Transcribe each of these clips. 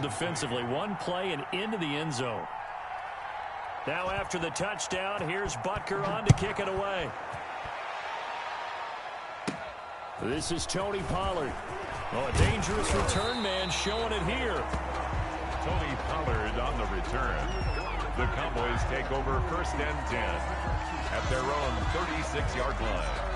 defensively. One play and into the end zone. Now after the touchdown, here's Butker on to kick it away. This is Tony Pollard. Oh, a dangerous return man showing it here. Tony Pollard on the return. The Cowboys take over 1st and 10 at their own 36-yard line.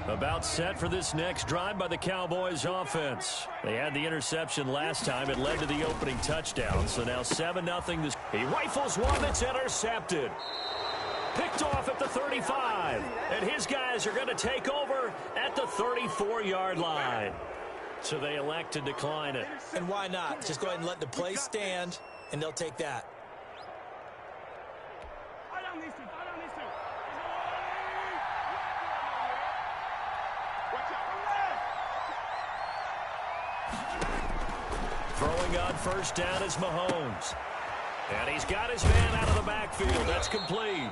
About set for this next drive by the Cowboys offense. They had the interception last time. It led to the opening touchdown. So now 7-0. He rifles one that's intercepted. Picked off at the 35. And his guys are going to take over at the 34-yard line. So they elect to decline it. And why not? Just go ahead and let the play stand, and they'll take that. Throwing on 1st down is Mahomes. And he's got his man out of the backfield. That's complete.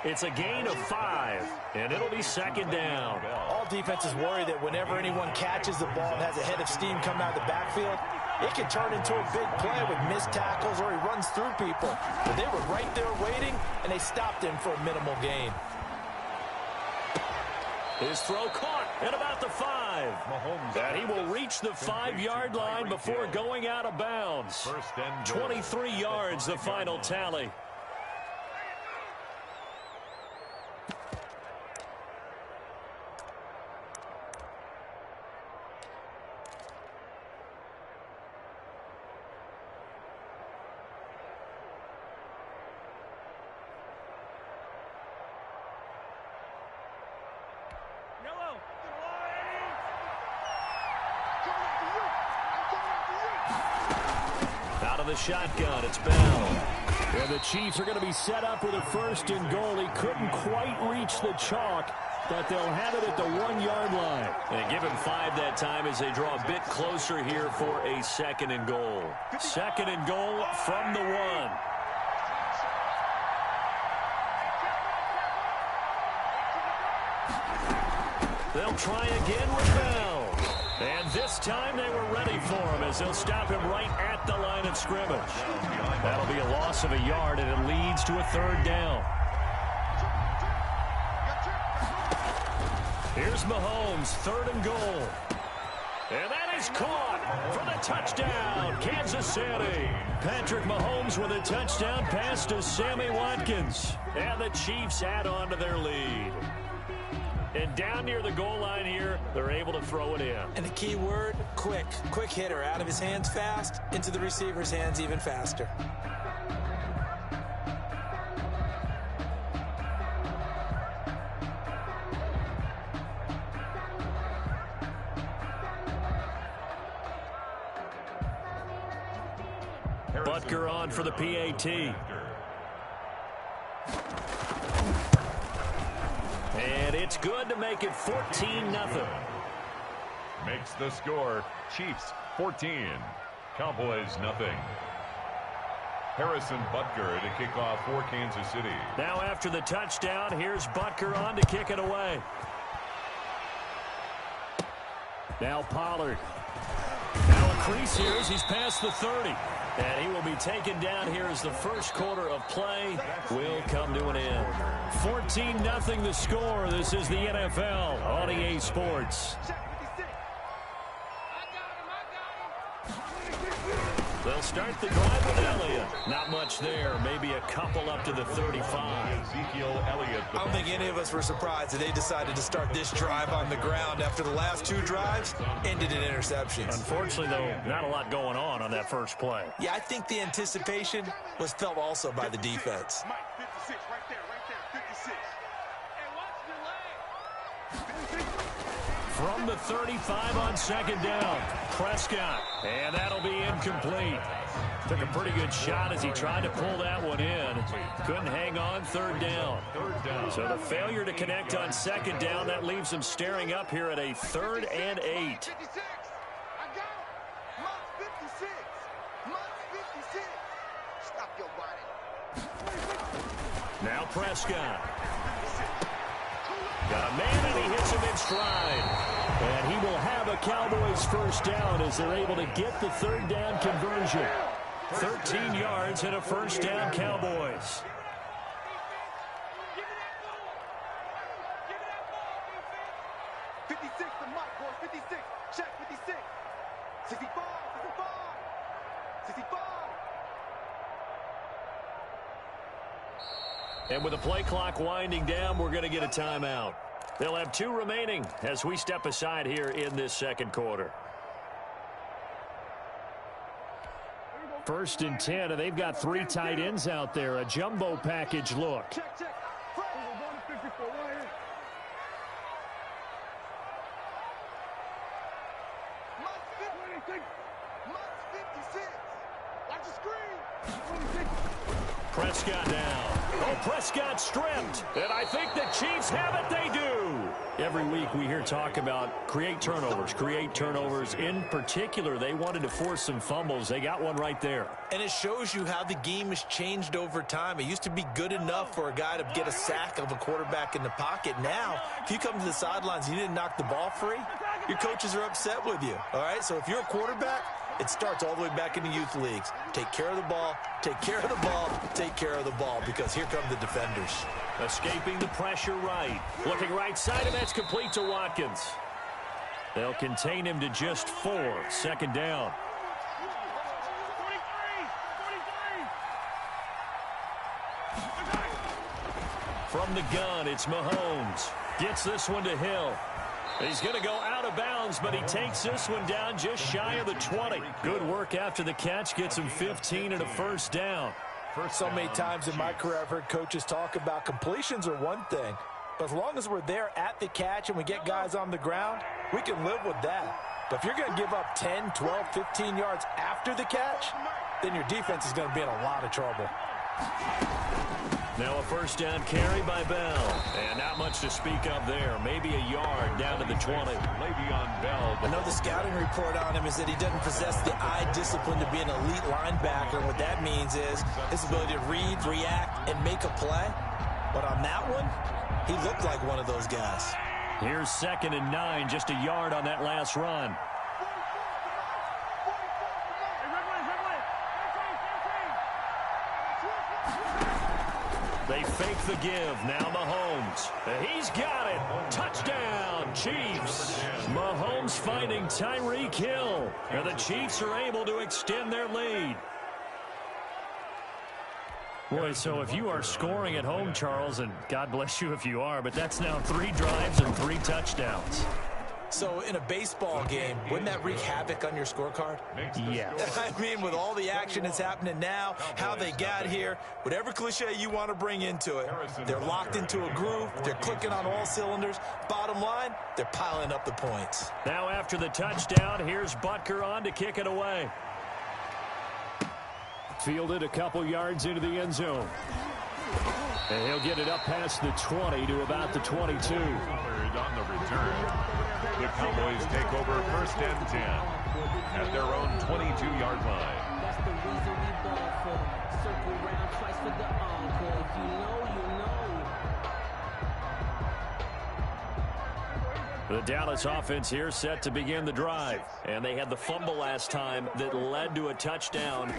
It's a gain of 5, and it'll be 2nd down. All defenses worry that whenever anyone catches the ball and has a head of steam coming out of the backfield, it can turn into a big play with missed tackles or he runs through people. But they were right there waiting, and they stopped him for a minimal gain. His throw caught at about the 5. Mahomes. And he will reach the 5-yard line before going out of bounds. 23 yards, the final tally. The shotgun, it's Bell. And the Chiefs are going to be set up with a 1st and goal. He couldn't quite reach the chalk, but they'll have it at the 1-yard line. And give him 5 that time as they draw a bit closer here for a 2nd and goal. 2nd and goal from the 1. They'll try again with Bell. And this time they were ready for him as they'll stop him right at the line of scrimmage. That'll be a loss of a yard, and it leads to a 3rd down. Here's Mahomes, 3rd and goal. And that is caught for the touchdown, Kansas City. Patrick Mahomes with a touchdown pass to Sammy Watkins. And the Chiefs add on to their lead. And down near the goal line here, they're able to throw it in. And the key word, quick. Quick hitter. Out of his hands fast, into the receiver's hands even faster. Butker on for the PAT. And it's good to make it 14-0. Makes the score Chiefs 14, Cowboys nothing. Harrison Butker to kick off for Kansas City. Now after the touchdown, here's Butker on to kick it away. Now Pollard. Now a crease here as he's past the 30. And he will be taken down here as the first quarter of play will come to an end. 14-0 the score. This is the NFL on EA Sports. They'll start the drive with Elliott. Not much there. Maybe a couple up to the 35. Ezekiel Elliott. I don't think any of us were surprised that they decided to start this drive on the ground after the last 2 drives ended in interceptions. Unfortunately, though, not a lot going on that first play. Yeah, I think the anticipation was felt also by the defense. Mike, 56, right there, 56. Hey, watch the leg. From the 35 on second down, Prescott. And that'll be incomplete. Took a pretty good shot as he tried to pull that one in. Couldn't hang on third down. So the failure to connect on second down, that leaves him staring up here at a 3rd and 8. Now Prescott. Got a man, and he hits him in stride. And he will have a Cowboys first down as they're able to get the 3rd down conversion. 13 yards and a first down, Cowboys. And with the play clock winding down, we're going to get a timeout. They'll have 2 remaining as we step aside here in this second quarter. 1st and 10, and they've got 3 tight ends out there. A jumbo package look. Prescott down. Oh, Prescott stripped. And I think the Chiefs have it. They do. Every week we hear talk about create turnovers. In particular, they wanted to force some fumbles. They got one right there. And it shows you how the game has changed over time. It used to be good enough for a guy to get a sack of a quarterback in the pocket. Now, if you come to the sidelines and you didn't knock the ball free, your coaches are upset with you. All right, so if you're a quarterback, it starts all the way back in the youth leagues. Take care of the ball, take care of the ball, take care of the ball, because here come the defenders. Escaping the pressure right. Looking right side, and that's complete to Watkins. They'll contain him to just 4. 2nd down. From the gun, it's Mahomes. Gets this one to Hill. He's going to go out of bounds, but he takes this one down just shy of the 20. Good work after the catch. Gets him 15 and a first down. So many times in my career, I've heard coaches talk about completions are one thing. But as long as we're there at the catch and we get guys on the ground, we can live with that. But if you're going to give up 10, 12, 15 yards after the catch, then your defense is going to be in a lot of trouble. Now a first down carry by Bell. And not much to speak of there. Maybe a yard down to the 20. Le'Veon Bell. I know the scouting report on him is that he doesn't possess the eye discipline to be an elite linebacker. And what that means is his ability to read, react, and make a play. But on that one, he looked like one of those guys. Here's 2nd and 9, just a yard on that last run. They fake the give. Now Mahomes. He's got it. Touchdown, Chiefs. Mahomes finding Tyreek Hill. And the Chiefs are able to extend their lead. Boy, so if you are scoring at home, Charles, and God bless you if you are, but that's now 3 drives and 3 touchdowns. So in a baseball game, wouldn't that wreak havoc on your scorecard? Yeah. I mean, with all the action that's happening now, how they got here, whatever cliche you want to bring into it, they're locked into a groove, they're clicking on all cylinders. Bottom line, they're piling up the points. Now after the touchdown, here's Butker on to kick it away. Fielded a couple yards into the end zone. And he'll get it up past the 20 to about the 22. On the return. The Cowboys take over 1st and 10 at their own 22-yard line. That's the reason we ball for. Circle round twice for the encore. If you know, you know. The Dallas offense here set to begin the drive. And they had the fumble last time that led to a touchdown.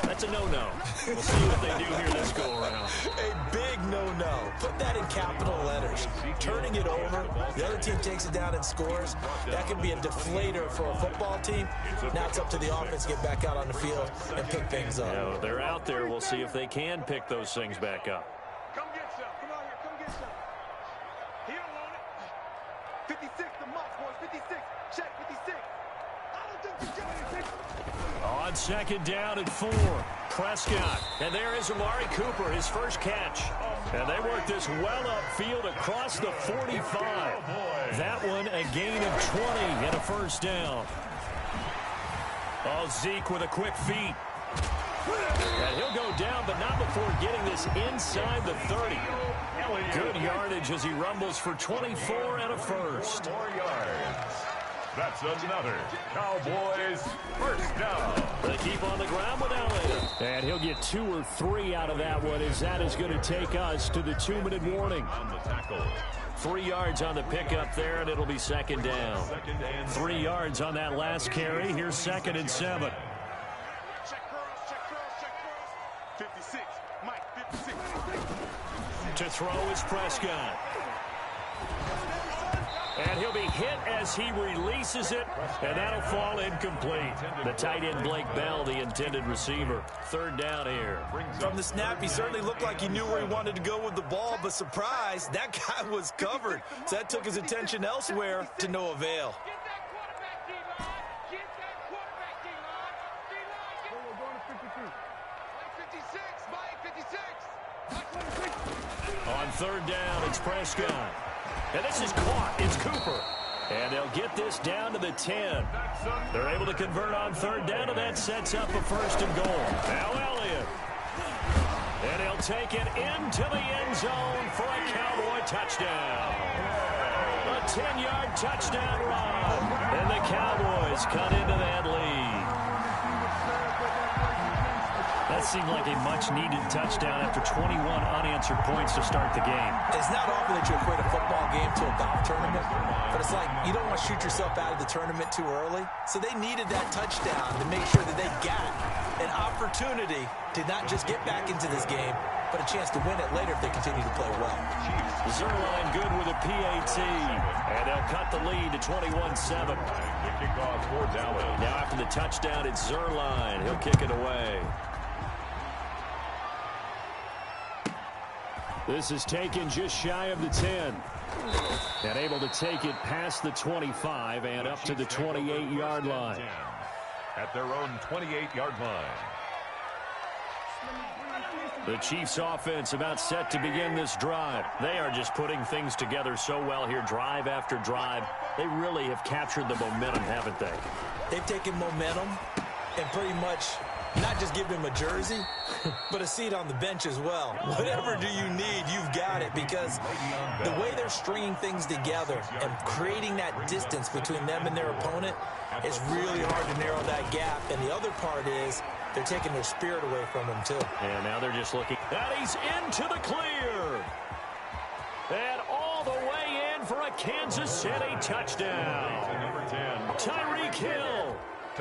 That's a no-no. We'll see what they do here this go-around. A big no-no. Put that in capital letters. Turning it over, the other team takes it down and scores. That can be a deflator for a football team. Now it's up to the offense to get back out on the field and pick things up. No, they're out there. We'll see if they can pick those things back up. Come get some. Come on here. Come get some. He don't want it. 56, the Moss boys. 56. Check 56. On second down and 4, Prescott. And there is Amari Cooper, his first catch. And they work this well upfield across the 45. That one a gain of 20 and a first down. Oh, Zeke with a quick feed. And he'll go down, but not before getting this inside the 30. Good yardage as he rumbles for 24 and a first. 4 yards. That's another Cowboys first down. They keep on the ground with Elliott. And he'll get 2 or 3 out of that one, as that is going to take us to the 2-minute warning. On the tackle. 3 yards on the pickup there, and it'll be second down. 3 yards on that last carry. Here's 2nd and 7. Check cross, check cross, check cross. 56, Mike, 56. To throw is Prescott. And he'll be hit as he releases it, and that'll fall incomplete. The tight end, Blake Bell, the intended receiver. 3rd down here. From the snap, he certainly looked like he knew where he wanted to go with the ball, but surprise, that guy was covered. So that took his attention elsewhere to no avail. Get that quarterback, D-line. Get that quarterback, D-line. D-line, we're going to 56. Mike, 56. On 3rd down, it's Prescott. And this is caught. It's Cooper. And they'll get this down to the 10. They're able to convert on 3rd down, and that sets up a 1st and goal. Now Elliott. And he'll take it into the end zone for a Cowboy touchdown. A 10-yard touchdown run. And the Cowboys cut into that lead. That seemed like a much-needed touchdown after 21 unanswered points to start the game. It's not often that you equate a football game to a golf tournament, but it's like you don't want to shoot yourself out of the tournament too early. So they needed that touchdown to make sure that they got an opportunity to not just get back into this game, but a chance to win it later if they continue to play well. Zerline good with a PAT, and they'll cut the lead to 21-7. The kickoff for Dallas. Now after the touchdown, it's Zerline. He'll kick it away. This is taken just shy of the 10. And able to take it past the 25 and up to the 28-yard line. At their own 28-yard line. The Chiefs offense about set to begin this drive. They are just putting things together so well here, drive after drive. They really have captured the momentum, haven't they? They've taken momentum and pretty much not just give him a jersey, but a seat on the bench as well. Whatever do you need, you've got it, because the way they're stringing things together and creating that distance between them and their opponent, it's really hard to narrow that gap. And the other part is they're taking their spirit away from him, too. And now they're just looking. And he's into the clear. And all the way in for a Kansas City touchdown. Number 10. Tyreek Hill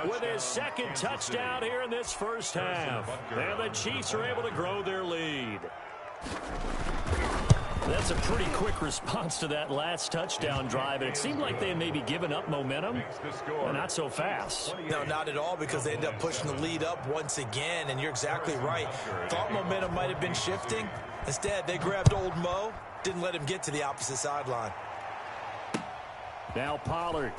with his 2nd touchdown here in this first half. And the Chiefs are able to grow their lead. That's a pretty quick response to that last touchdown drive. And it seemed like they had maybe given up momentum. But not so fast. No, not at all, because they ended up pushing the lead up once again. And you're exactly right. Thought momentum might have been shifting. Instead, they grabbed old Mo, didn't let him get to the opposite sideline. Now Pollard.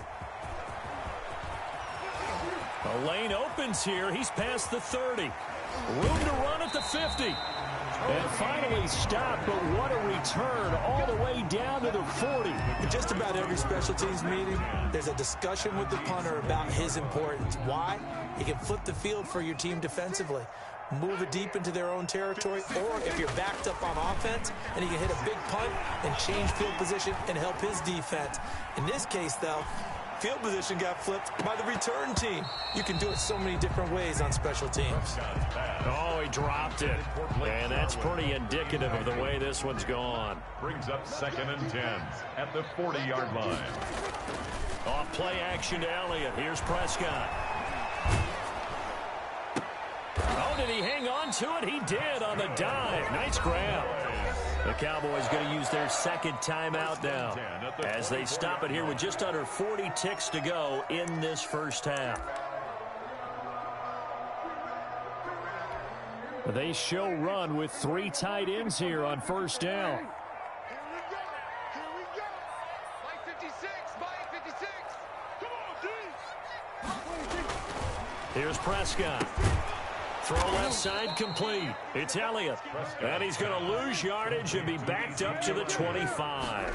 The lane opens here. He's past the 30. Room to run at the 50. And finally stopped, but what a return all the way down to the 40. In just about every special teams meeting, there's a discussion with the punter about his importance. Why? He can flip the field for your team defensively, move it deep into their own territory, or if you're backed up on offense, and he can hit a big punt and change field position and help his defense. In this case, though, field position got flipped by the return team. You can do it so many different ways on special teams. Oh, he dropped it. And that's pretty indicative of the way this one's gone. Brings up 2nd and 10 at the 40-yard line. Off play action to Elliott. Here's Prescott. Oh, did he hang on to it? He did on the dive. Nice grab. The Cowboys going to use their 2nd timeout now as they stop it here with just under 40 ticks to go in this first half. They show run with 3 tight ends here on 1st down. Here we go. Mike 56, Mike 56. Come on, D. Here's Prescott. Throw left side complete. It's Elliott. And he's going to lose yardage and be backed up to the 25.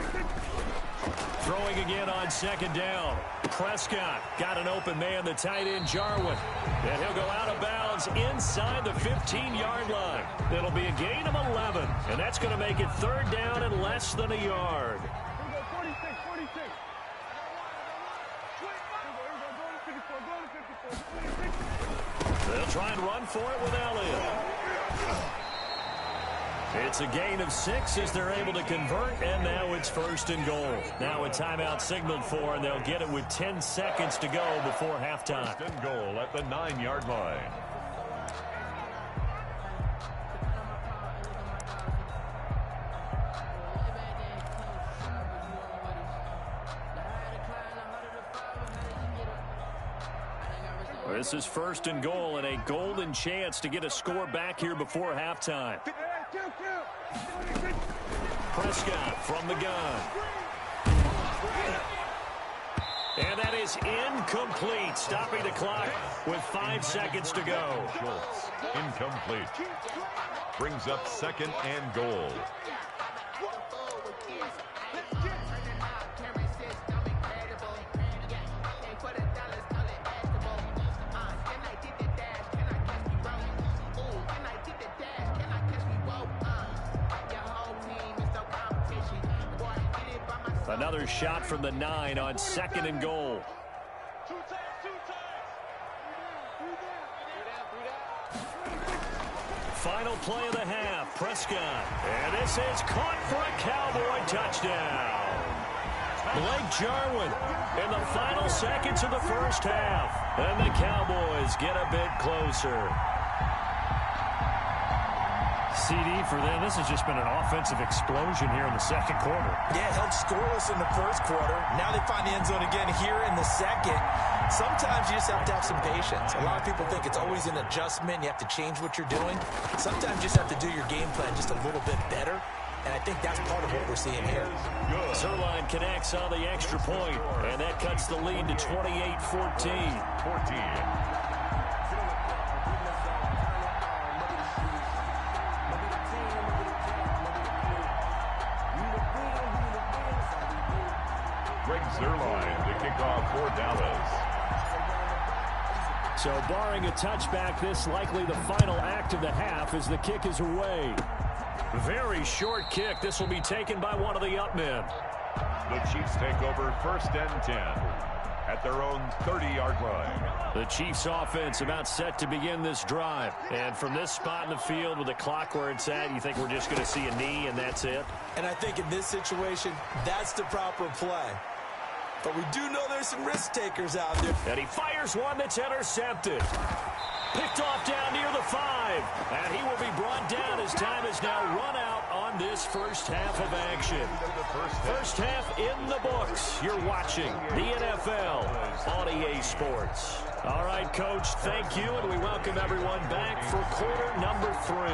Throwing again on second down. Prescott got an open man, the tight end Jarwin. And he'll go out of bounds inside the 15-yard line. It'll be a gain of 11. And that's going to make it third down and less than a yard. They'll try and run for it with Elliott. It's a gain of 6 as they're able to convert, and now it's first and goal. Now a timeout signaled for, and they'll get it with 10 seconds to go before halftime. First and goal at the 9-yard line. This is first and goal and a golden chance to get a score back here before halftime. Prescott from the gun. And that is incomplete, stopping the clock with 5 seconds to go. Schultz, incomplete. Brings up second and goal. Another shot from the 9 on second and goal. Final play of the half. Prescott. And this is caught for a Cowboy touchdown. Blake Jarwin in the final seconds of the first half. And the Cowboys get a bit closer. CD for them. This has just been an offensive explosion here in the second quarter. Yeah, held scoreless in the first quarter. Now they find the end zone again here in the second. Sometimes you just have to have some patience. A lot of people think it's always an adjustment. You have to change what you're doing. Sometimes you just have to do your game plan just a little bit better. And I think that's part of what we're seeing here. Zerline connects on the extra point, and that cuts the lead to 28-14. Zerline to kick off for Dallas. So barring a touchback, this likely the final act of the half as the kick is away. Very short kick. This will be taken by one of the up men. The Chiefs take over first and 10 at their own 30-yard line. The Chiefs offense about set to begin this drive. And from this spot in the field with the clock where it's at, you think we're just going to see a knee and that's it? And I think in this situation, that's the proper play. But we do know there's some risk takers out there. And he fires one that's intercepted. Picked off down near the 5. And he will be brought down as time is now run out on this first half of action. First half in the books. You're watching the NFL on EA Sports. All right, Coach, thank you, and we welcome everyone back for quarter number 3.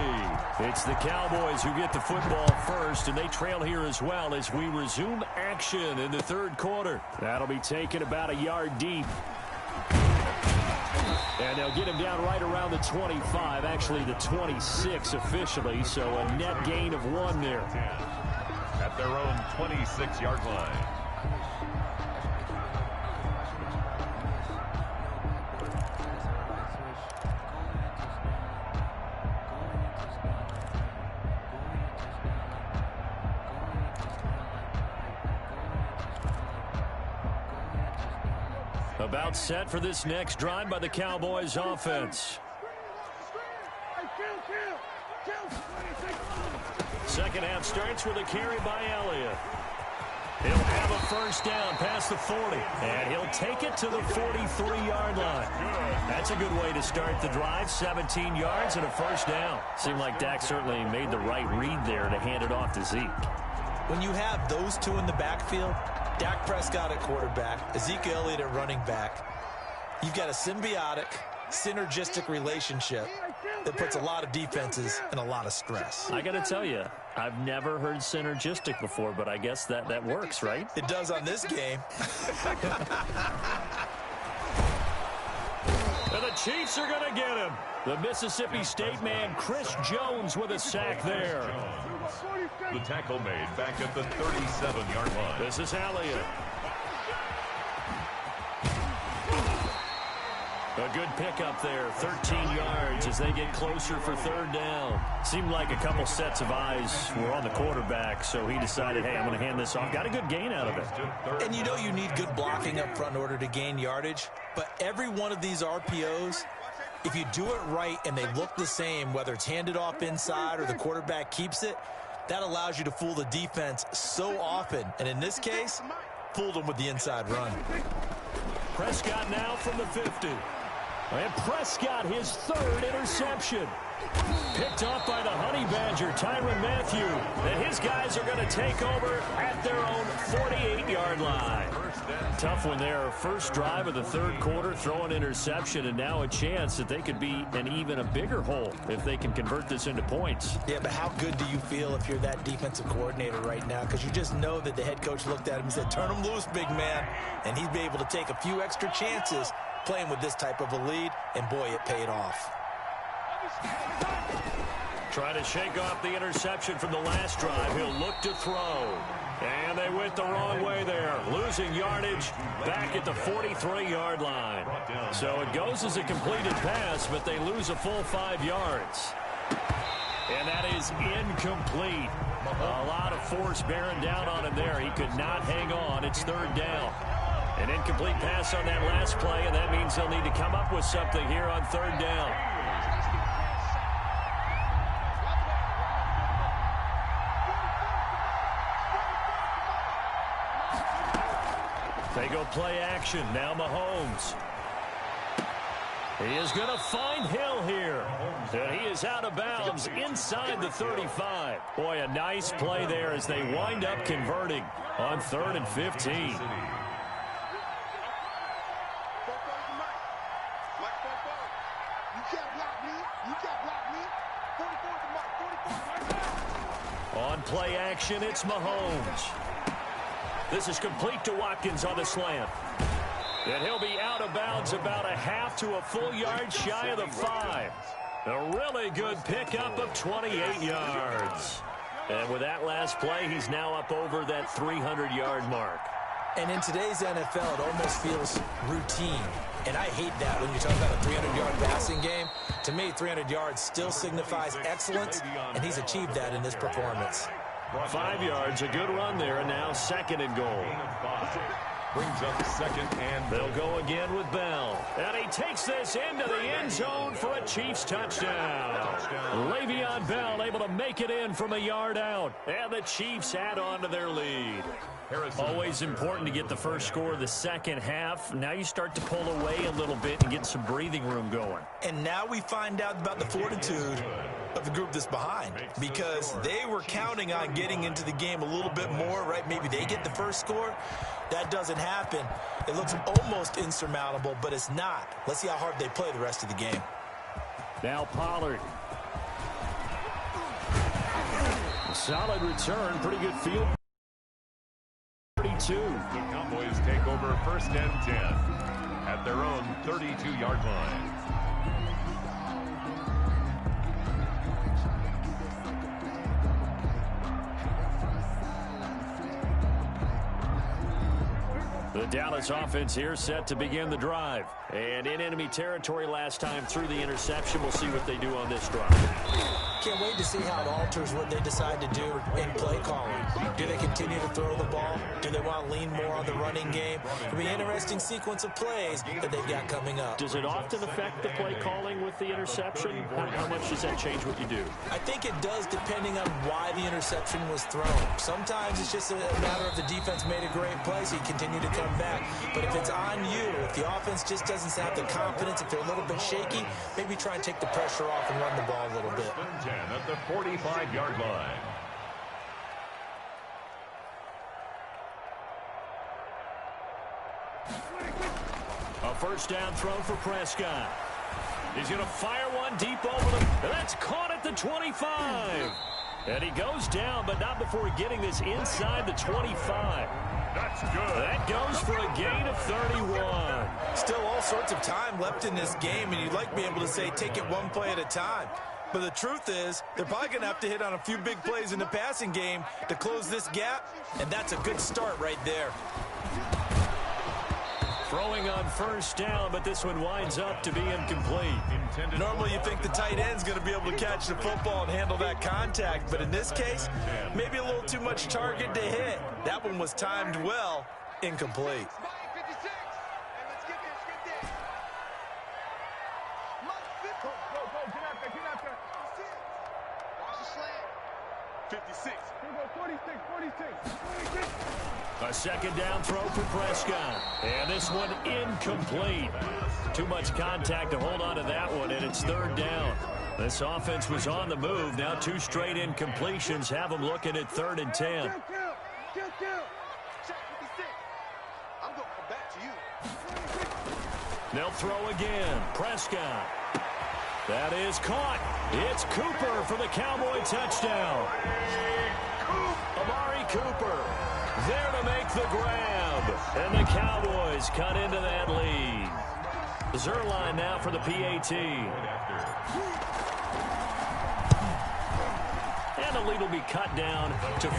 It's the Cowboys who get the football first, and they trail here as well as we resume action in the third quarter. That'll be taken about a yard deep. And they'll get him down right around the 25, actually the 26 officially, so a net gain of 1 there. At their own 26-yard line. About set for this next drive by the Cowboys offense. Second half starts with a carry by Elliott. He'll have a first down past the 40, and he'll take it to the 43-yard line. That's a good way to start the drive, 17 yards and a first down. Seemed like Dak certainly made the right read there to hand it off to Zeke. When you have those two in the backfield, Dak Prescott at quarterback, Ezekiel Elliott at running back, you've got a symbiotic, synergistic relationship that puts a lot of defenses in a lot of stress. I got to tell you, I've never heard synergistic before, but I guess that works, right? It does on this game. And the Chiefs are going to get him. The Mississippi State man, Chris Jones, with a sack there. The tackle made back at the 37-yard line. This is Elliott. A good pickup there, 13 yards as they get closer for third down. Seemed like a couple sets of eyes were on the quarterback, so he decided, hey, I'm going to hand this off. Got a good gain out of it. And you know you need good blocking up front in order to gain yardage, but every one of these RPOs, if you do it right and they look the same, whether it's handed off inside or the quarterback keeps it, that allows you to fool the defense so often. And in this case, fooled them with the inside run. Prescott now from the 50. And Prescott, his third interception. Picked off by the Honey Badger, Tyrann Mathieu. And his guys are going to take over at their own 48-yard line. Tough one there. First drive of the third quarter, throw an interception, and now a chance that they could be in even a bigger hole if they can convert this into points. Yeah, but how good do you feel if you're that defensive coordinator right now? Because you just know that the head coach looked at him and said, turn him loose, big man. And he'd be able to take a few extra chances playing with this type of a lead, and boy, it paid off. Trying to shake off the interception from the last drive. He'll look to throw. And they went the wrong way there. Losing yardage back at the 43-yard line. So it goes as a completed pass, but they lose a full 5 yards. And that is incomplete. A lot of force bearing down on him there. He could not hang on. It's third down. An incomplete pass on that last play, and that means they'll need to come up with something here on third down. They go play action. Now Mahomes. He is going to find Hill here. And he is out of bounds inside the 35. Boy, a nice play there as they wind up converting on 3rd and 15. On play action, it's Mahomes. This is complete to Watkins on the slant. And he'll be out of bounds about a half to a full yard shy of the 5. A really good pickup of 28 yards. And with that last play, he's now up over that 300-yard mark. And in today's NFL, it almost feels routine. And I hate that when you talk about a 300-yard passing game. To me, 300 yards still signifies excellence, and he's achieved that in this performance. 5 yards, a good run there, and now 2nd and goal. Brings up 2nd and they'll go again with Bell. And he takes this into the end zone for a Chiefs touchdown. Le'Veon Bell able to make it in from a yard out. And the Chiefs add on to their lead. Always important to get the first score of the second half. Now you start to pull away a little bit and get some breathing room going. And now we find out about the fortitude of the group that's behind, because they were counting on getting into the game a little bit more, right? Maybe they get the first score. That doesn't happen. It looks almost insurmountable, but it's not. Let's see how hard they play the rest of the game. Now Pollard. Solid return, pretty good field. 32. The Cowboys take over 1st and 10 at their own 32-yard line. The Dallas offense here set to begin the drive. And in enemy territory last time through the interception. We'll see what they do on this drive. Can't wait to see how it alters what they decide to do in play calling. Do they continue to throw the ball? Do they want to lean more on the running game? It'll be an interesting sequence of plays that they've got coming up. Does it often affect the play calling with the interception? How much does that change what you do? I think it does, depending on why the interception was thrown. Sometimes it's just a matter of the defense made a great play, so you continue to come back. But if it's on you, if the offense just doesn't have the confidence, if they're a little bit shaky, maybe try and take the pressure off and run the ball a little bit. At the 45-yard line. A first down throw for Prescott. He's going to fire one deep over them. That's caught at the 25. And he goes down, but not before getting this inside the 25. That's good. That goes for a gain of 31. Still all sorts of time left in this game, and you'd like to be able to say take it one play at a time. But the truth is, they're probably going to have to hit on a few big plays in the passing game to close this gap, and that's a good start right there. Throwing on first down, but this one winds up to be incomplete. Normally you think the tight end's going to be able to catch the football and handle that contact, but in this case, maybe a little too much target to hit. That one was timed well, incomplete. 56. 46. A second down throw for Prescott. And this one incomplete. Too much contact to hold on to that one, and it's third down. This offense was on the move. Now 2 straight incompletions have them looking at 3rd and 10. They'll throw again. Prescott. That is caught. It's Cooper for the Cowboy touchdown. Amari Cooper there to make the grab. And the Cowboys cut into that lead. Zerline now for the PAT. And the lead will be cut down to 14.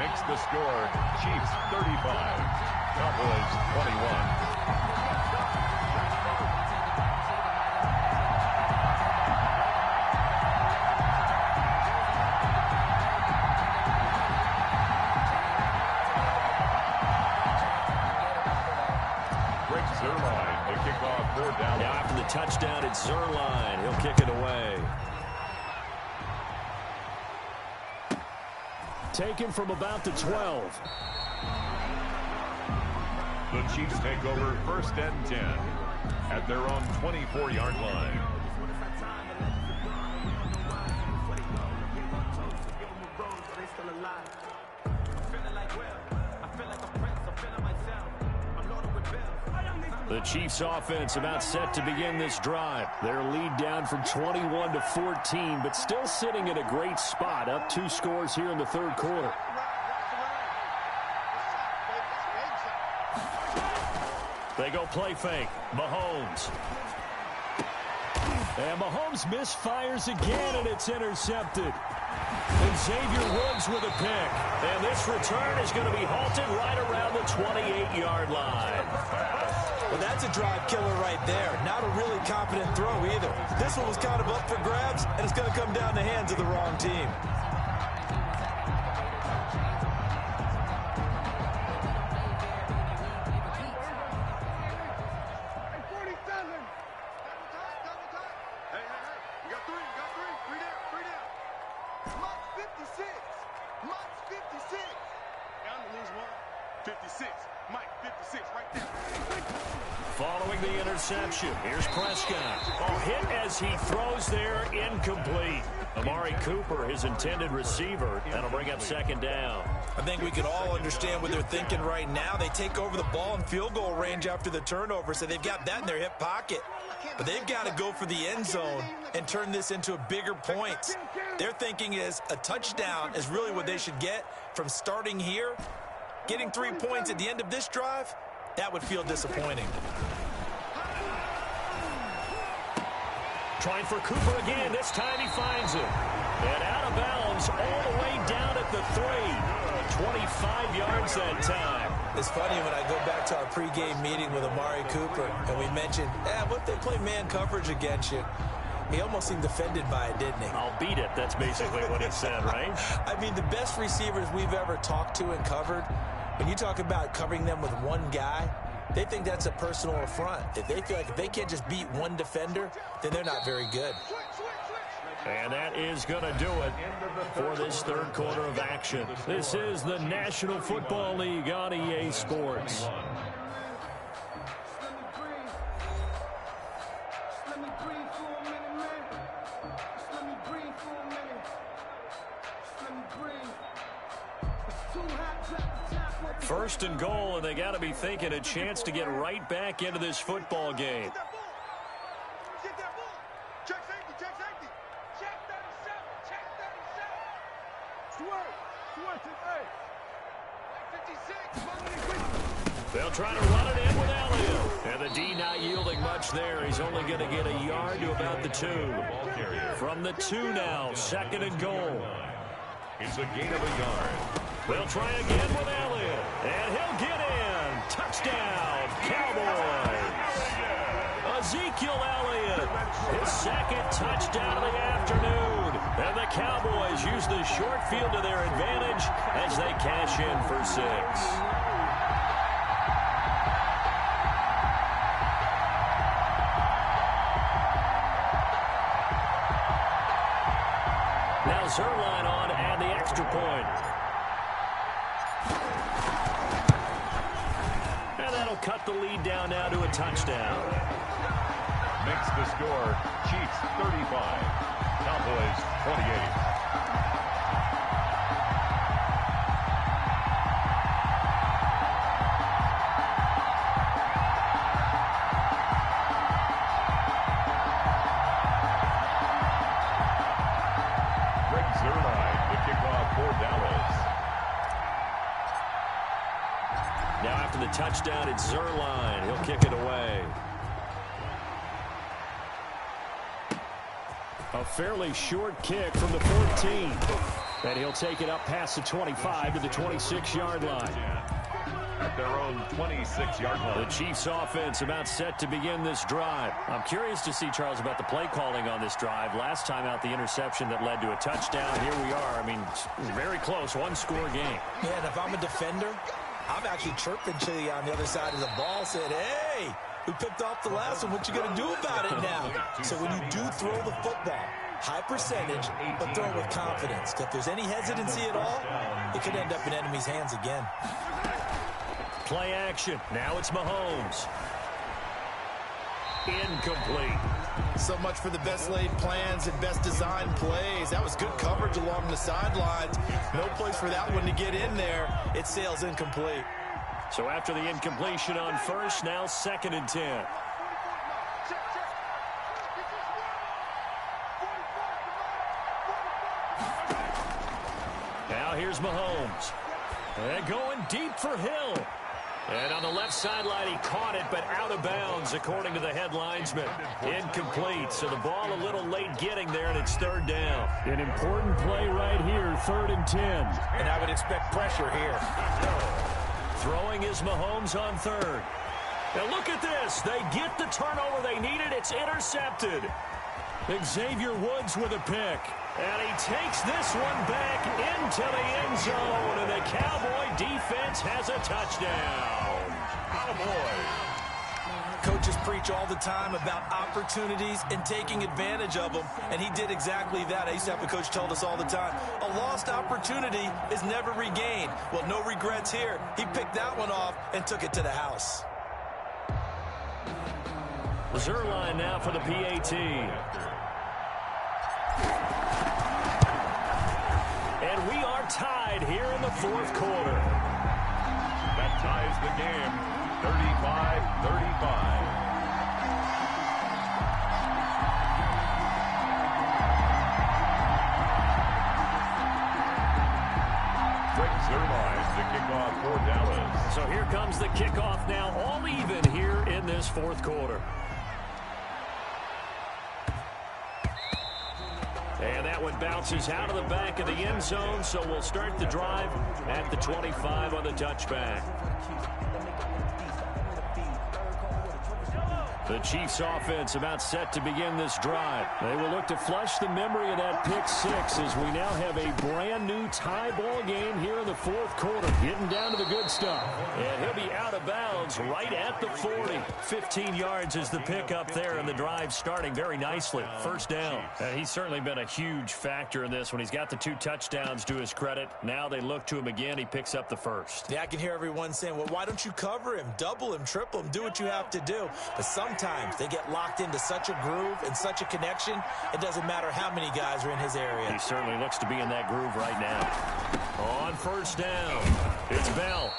Makes the score Chiefs 35, Cowboys 21. Zerline to kick off 4th down. Now after the touchdown, it's Zerline. He'll kick it away. Taken from about the 12. The Chiefs take over 1st and 10 at their own 24-yard line. The Chiefs offense about set to begin this drive. Their lead down from 21 to 14, but still sitting at a great spot, up 2 scores here in the 3rd quarter. They go play fake. Mahomes. And Mahomes misfires again, and it's intercepted. And Xavier Woods with a pick. And this return is going to be halted right around the 28-yard line. Well, that's a drive killer right there. Not a really confident throw either. This one was kind of up for grabs, and it's going to come down the hands of the wrong team. Following the interception, here's Prescott. Oh, hit as he throws there, incomplete. Amari Cooper, his intended receiver. That'll bring up 2nd down. I think we can all understand what they're thinking right now. They take over the ball in field goal range after the turnover, so they've got that in their hip pocket. But they've got to go for the end zone and turn this into a bigger point. Their thinking is a touchdown is really what they should get from starting here. Getting 3 points at the end of this drive, that would feel disappointing. Trying for Cooper again. This time he finds it. And out of bounds all the way down at the 3. 25 yards that time. It's funny when I go back to our pregame meeting with Amari Cooper, and we mentioned, what if they play man coverage against you? He almost seemed offended by it, didn't he? I'll beat it. That's basically what he said, right? I mean, the best receivers we've ever talked to and covered, when you talk about covering them with one guy, they think that's a personal affront. If they feel like if they can't just beat one defender, then they're not very good. And that is going to do it for this 3rd quarter of action. This is the National Football League on EA Sports. First and goal, and they got to be thinking a chance to get right back into this football game. They'll try to run it in with Elliott. And the D not yielding much there. He's only going to get a yard to about the 2. From the 2 now, 2nd and goal. It's a gain of a yard. They'll try again with Elliott. And he'll get in. Touchdown, Cowboys. Ezekiel Elliott, his 2nd touchdown of the afternoon. And the Cowboys use the short field to their advantage as they cash in for 6. Now Zerline on and the extra point. And that'll cut the lead down now to a touchdown. Makes the score Chiefs 35, Cowboys 28. Now after the touchdown, it's Zerline. He'll kick it away. A fairly short kick from the 14. And he'll take it up past the 25 to the 26-yard line. At their own 26-yard line. The Chiefs offense about set to begin this drive. I'm curious to see, Charles, about the play calling on this drive. Last time out, the interception that led to a touchdown. Here we are. I mean, very close, one-score game. Yeah, and if I'm a defender, I'm actually chirping to you on the other side of the ball, saying, hey, we picked off the last one. What you going to do about it now? So when you do throw the football, high percentage, but throw it with confidence. If there's any hesitancy at all, it could end up in enemy's hands again. Play action. Now it's Mahomes. Incomplete. So much for the best laid plans and best designed plays. That was good coverage along the sidelines. No place for that one to get in there. It sails incomplete. So after the incompletion on first, now 2nd and 10. Now here's Mahomes. And going deep for Hill. And on the left sideline, he caught it, but out of bounds, according to the head linesman. Incomplete, so the ball a little late getting there, and it's 3rd down. An important play right here, 3rd and 10. And I would expect pressure here. Throwing is Mahomes on 3rd. And look at this. They get the turnover they needed. It's intercepted. Xavier Woods with a pick. And he takes this one back into the end zone. And the Cowboy defense has a touchdown. Cowboys. Coaches preach all the time about opportunities and taking advantage of them, and he did exactly that. I used to have a coach tell us all the time, a lost opportunity is never regained. Well, no regrets here. He picked that one off and took it to the house. Zerline now for the PAT. And we are tied here in the 4th quarter. That ties the game, 35-35. Zerline to kick off for Dallas. So here comes the kickoff now, all even here in this 4th quarter. And that one bounces out of the back of the end zone, so we'll start the drive at the 25 on the touchback. The Chiefs offense about set to begin this drive. They will look to flush the memory of that pick 6 as we now have a brand new tie ball game here in the 4th quarter. Getting down to the good stuff. And he'll be out of bounds right at the 40. 15 yards is the pickup there, and the drive starting very nicely. 1st down. He's certainly been a huge factor in this when he's got the 2 touchdowns to his credit. Now they look to him again. He picks up the 1st. Yeah, I can hear everyone saying, well, why don't you cover him, double him, triple him, do what you have to do. But sometimes they get locked into such a groove and such a connection, it doesn't matter how many guys are in his area. He certainly looks to be in that groove right now. On 1st down, it's Bell.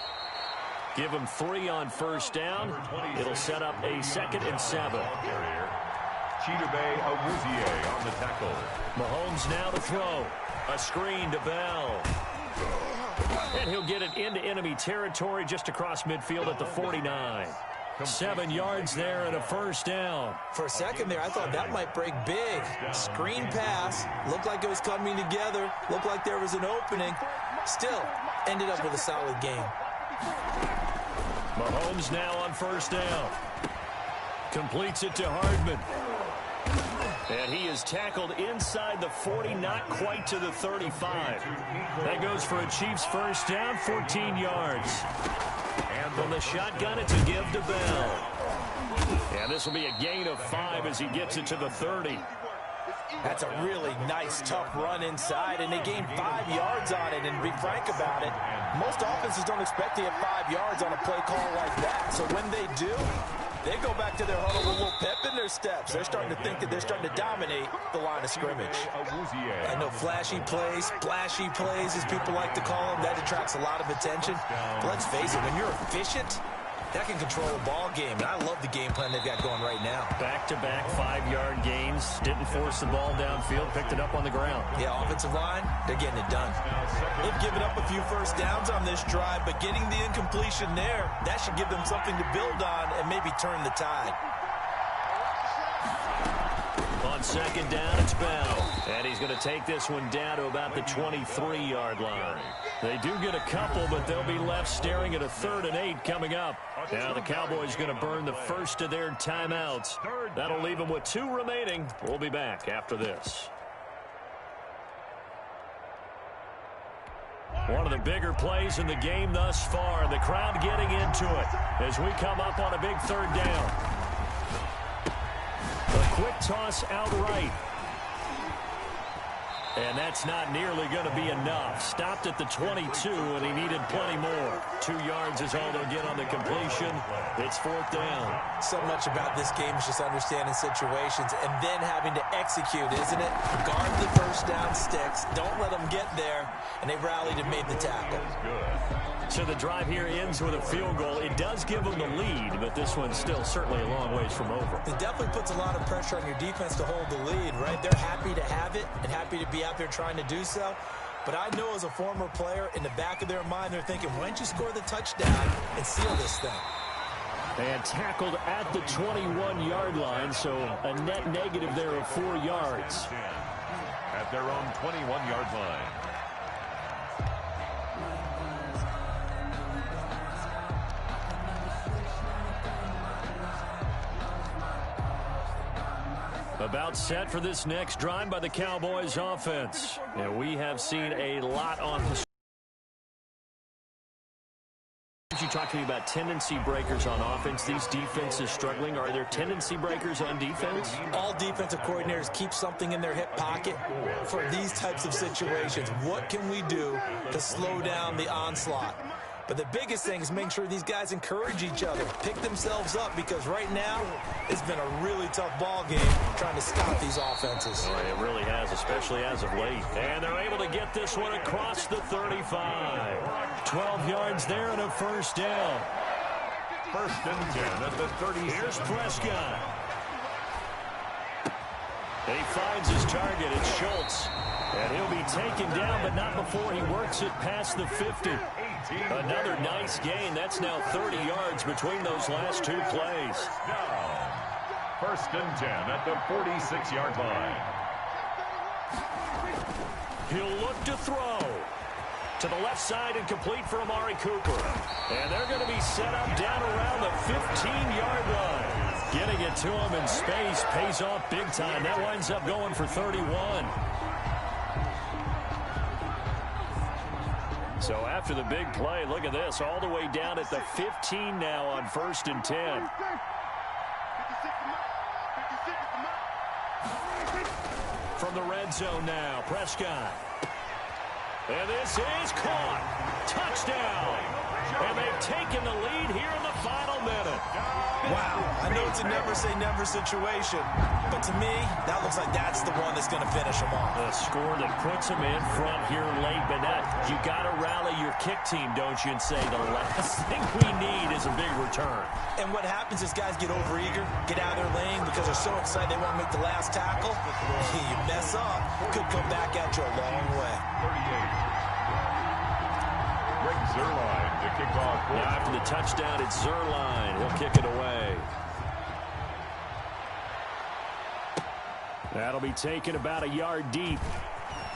Give him 3 on 1st down. It'll set up a 2nd and 7. Chidobe Awuzie on the tackle. Mahomes now to throw. A screen to Bell. And he'll get it into enemy territory just across midfield at the 49. 7 yards there and a first down. For a second there, I thought that might break big. Screen pass. Looked like it was coming together. Looked like there was an opening. Still, ended up with a solid game. Mahomes now on first down. Completes it to Hardman. And he is tackled inside the 40, not quite to the 35. That goes for a Chiefs first down, 14 yards. And from the shotgun, it's a give to Bell. And this will be a gain of 5 as he gets it to the 30. That's a really nice, tough run inside, and they gained 5 yards on it. And to be frank about it, most offenses don't expect to get 5 yards on a play call like that. So when they do, they go back to their huddle with a little pep in their steps. They're starting to think that they're starting to dominate the line of scrimmage. I know flashy plays, splashy plays, as people like to call them, that attracts a lot of attention. But let's face it, when you're efficient, that can control a ball game. And I love the game plan they've got going right now. Back-to-back 5-yard gains. Didn't force the ball downfield. Picked it up on the ground. Yeah, offensive line, they're getting it done. They've given up a few first downs on this drive, but getting the incompletion there, that should give them something to build on and maybe turn the tide. On second down, it's Bell. And he's going to take this one down to about the 23-yard line. They do get a couple, but they'll be left staring at a 3rd and 8 coming up. Now the Cowboys going to burn the first of their timeouts. That'll leave them with 2 remaining. We'll be back after this. One of the bigger plays in the game thus far. The crowd getting into it as we come up on a big 3rd down. A quick toss outright. And that's not nearly going to be enough. Stopped at the 22, and he needed plenty more. 2 yards is all they'll get on the completion. It's 4th down. So much about this game is just understanding situations and then having to execute, isn't it? Guard the first down sticks. Don't let them get there. And they rallied and made the tackle. So the drive here ends with a field goal. It does give them the lead, but this one's still certainly a long ways from over. It definitely puts a lot of pressure on your defense to hold the lead, right? They're happy to have it and happy to be out there trying to do so. But I know as a former player, in the back of their mind, they're thinking, why don't you score the touchdown and seal this thing? And tackled at the 21-yard line, so a net negative there of 4 yards. At their own 21-yard line. About set for this next drive by the Cowboys offense. And we have seen a lot on the... You talked to me about tendency breakers on offense. These defenses struggling. Are there tendency breakers on defense? All defensive coordinators keep something in their hip pocket for these types of situations. What can we do to slow down the onslaught? But the biggest thing is making sure these guys encourage each other, pick themselves up, because right now it's been a really tough ball game trying to stop these offenses. It really has, especially as of late. And they're able to get this one across the 35. 12 yards there and a first down. 1st and 10 at the 30. Here's Prescott. He finds his target. It's Schultz. And he'll be taken down, but not before he works it past the 50. Another nice gain. That's now 30 yards between those last 2 plays. Now, 1st and 10 at the 46-yard line. He'll look to throw. To the left side and complete for Amari Cooper. And they're going to be set up down around the 15-yard line. Getting it to him in space pays off big time. That winds up going for 31. So after the big play, look at this, all the way down at the 15 now on 1st and 10. From the red zone now, Prescott. And this is caught. Touchdown. And they've taken the lead here in the final minute. Wow, I know it's a never-say-never situation, but to me, that looks like that's the one that's going to finish them off. A score that puts them in front here late, but you got to rally your kick team, don't you, and say the last thing we need is a big return. And what happens is guys get overeager, get out of their lane because they're so excited they want to make the last tackle. You mess up, could come back at you a long way. 38. Greg Zuerlein to kick off. Now after the touchdown, it's Zuerlein. He'll kick it away. That'll be taken about a yard deep.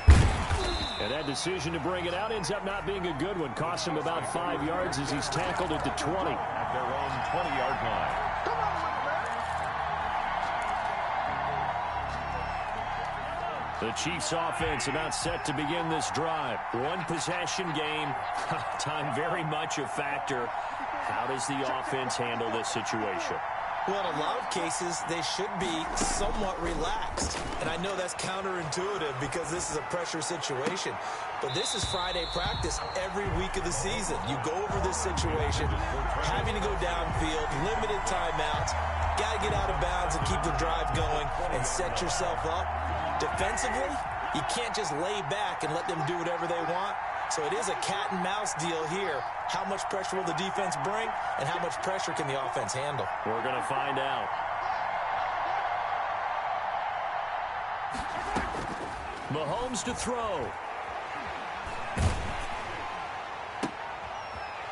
And that decision to bring it out ends up not being a good one. Costs him about 5 yards as he's tackled at the 20. At their own 20-yard line. The Chiefs offense about set to begin this drive. One possession game. Time very much a factor. How does the offense handle this situation? Well, in a lot of cases, they should be somewhat relaxed. And I know that's counterintuitive because this is a pressure situation. But this is Friday practice every week of the season. You go over this situation, having to go downfield, limited timeouts, got to get out of bounds and keep the drive going and set yourself up. Defensively, you can't just lay back and let them do whatever they want. So it is a cat and mouse deal here. How much pressure will the defense bring, and how much pressure can the offense handle? We're going to find out. Mahomes to throw.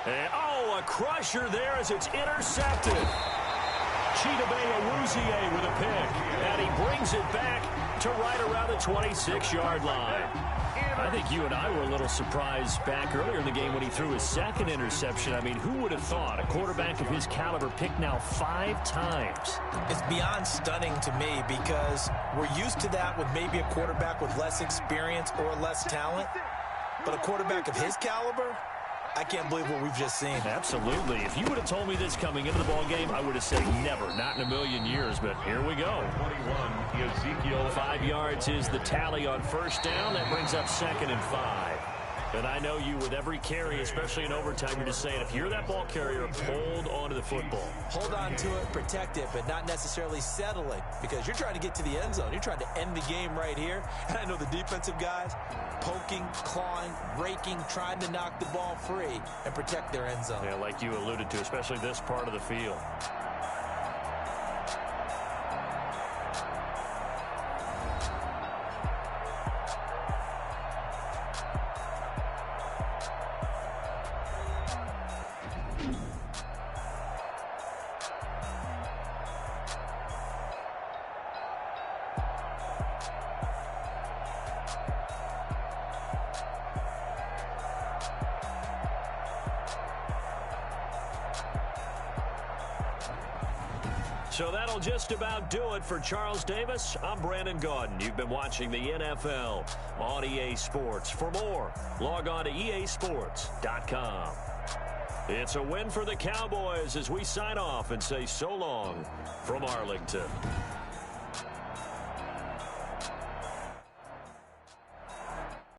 And, a crusher there as it's intercepted. Chidobe with a pick. And he brings it back to right around the 26-yard line. I think you and I were a little surprised back earlier in the game when he threw his second interception. I mean, who would have thought a quarterback of his caliber picked now 5 times? It's beyond stunning to me because we're used to that with maybe a quarterback with less experience or less talent. But a quarterback of his caliber, I can't believe what we've just seen. Absolutely. If you would have told me this coming into the ball game, I would have said never, not in a million years. But here we go. 21, Ezekiel. 5 yards is the tally on first down. That brings up 2nd and 5. And I know you, with every carry, especially in overtime, you're just saying, if you're that ball carrier, hold on to the football. Hold on to it, protect it, but not necessarily settle it, because you're trying to get to the end zone. You're trying to end the game right here. And I know the defensive guys poking, clawing, raking, trying to knock the ball free and protect their end zone. Yeah, like you alluded to, especially this part of the field. So that'll just about do it for Charles Davis. I'm Brandon Gaudin. You've been watching the NFL on EA Sports. For more, log on to easports.com. It's a win for the Cowboys as we sign off and say so long from Arlington.